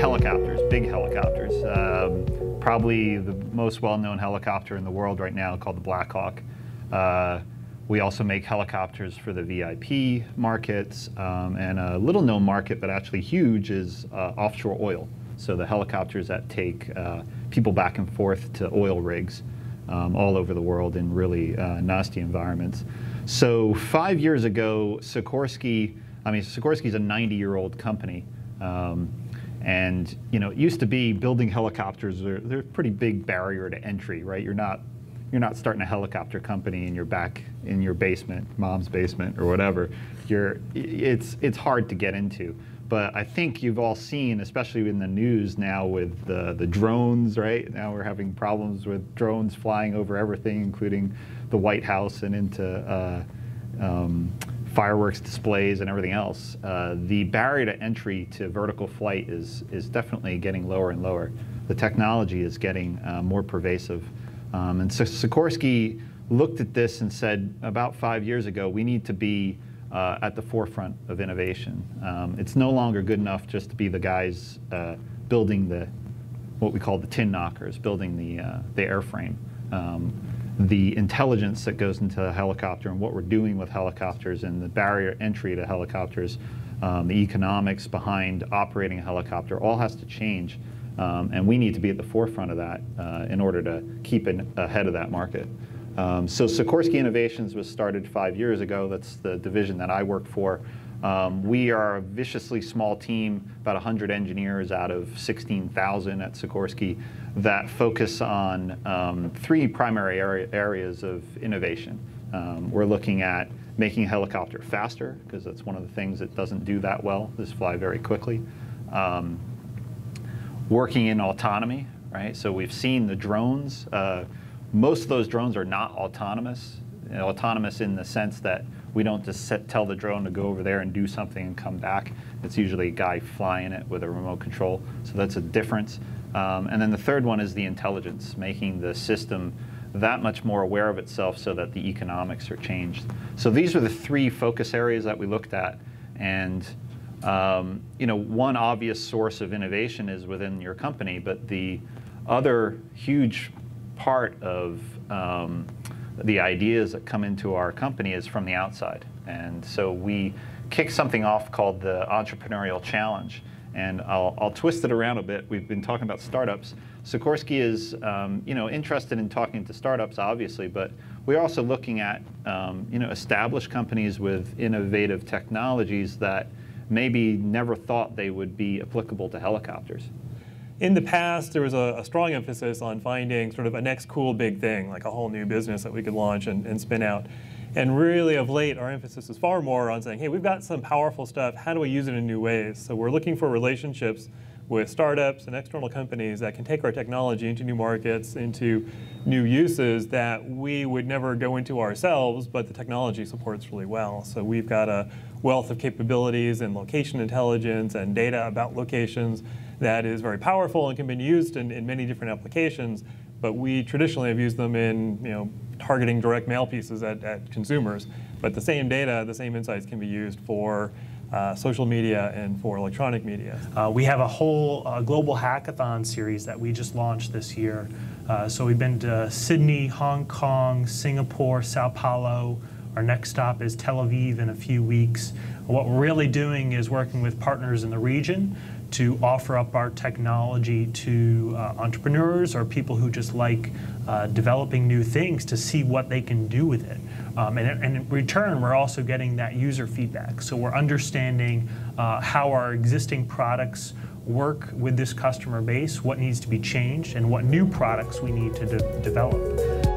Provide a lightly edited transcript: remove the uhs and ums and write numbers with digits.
helicopters, big helicopters. Probably the most well-known helicopter in the world right now, called the Black Hawk. We also make helicopters for the VIP markets, and a little-known market, but actually huge, is offshore oil. So the helicopters that take people back and forth to oil rigs all over the world in really nasty environments. So 5 years ago, Sikorsky's a 90-year-old company. And it used to be building helicopters, they're a pretty big barrier to entry, right? You're not starting a helicopter company in your basement, mom's basement or whatever. It's hard to get into. But I think you've all seen, especially in the news now with the drones, right? Now we're having problems with drones flying over everything, including the White House and into fireworks displays and everything else. The barrier to entry to vertical flight is definitely getting lower and lower. The technology is getting more pervasive. And so Sikorsky looked at this and said, about 5 years ago, we need to be at the forefront of innovation. It's no longer good enough just to be the guys building what we call the tin knockers, building the airframe. The intelligence that goes into a helicopter and what we're doing with helicopters and the barrier entry to helicopters, the economics behind operating a helicopter, all has to change. And we need to be at the forefront of that in order to keep ahead of that market. So Sikorsky Innovations was started 5 years ago. That's the division that I work for. We are a viciously small team, about 100 engineers out of 16,000 at Sikorsky, that focus on three primary areas of innovation. We're looking at making a helicopter faster, because that's one of the things that doesn't do that well, is fly very quickly. Working in autonomy, right? So we've seen the drones. Most of those drones are not autonomous. Autonomous in the sense that we don't just tell the drone to go over there and do something and come back. It's usually a guy flying it with a remote control. So that's a difference. And then the third one is the intelligence, making the system that much more aware of itself so that the economics are changed. So these are the three focus areas that we looked at. And one obvious source of innovation is within your company, but the other huge part of the ideas that come into our company is from the outside. And so we kick something off called the Entrepreneurial Challenge. And I'll twist it around a bit. We've been talking about startups. Sikorsky is interested in talking to startups, obviously, but we're also looking at established companies with innovative technologies that maybe never thought they would be applicable to helicopters. In the past, there was a strong emphasis on finding sort of a next cool big thing, like a whole new business that we could launch and spin out. And really, of late, our emphasis is far more on saying, hey, we've got some powerful stuff. How do we use it in new ways? So we're looking for relationships with startups and external companies that can take our technology into new markets, into new uses that we would never go into ourselves, but the technology supports really well. So we've got a wealth of capabilities in location intelligence and data about locations that is very powerful and can be used in many different applications, but we traditionally have used them in targeting direct mail pieces at consumers. But the same data, the same insights can be used for social media and for electronic media. We have a whole global hackathon series that we just launched this year. So we've been to Sydney, Hong Kong, Singapore, Sao Paulo. Our next stop is Tel Aviv in a few weeks. What we're really doing is working with partners in the region to offer up our technology to entrepreneurs or people who just like developing new things to see what they can do with it. And in return, we're also getting that user feedback. So we're understanding how our existing products work with this customer base, what needs to be changed, and what new products we need to develop.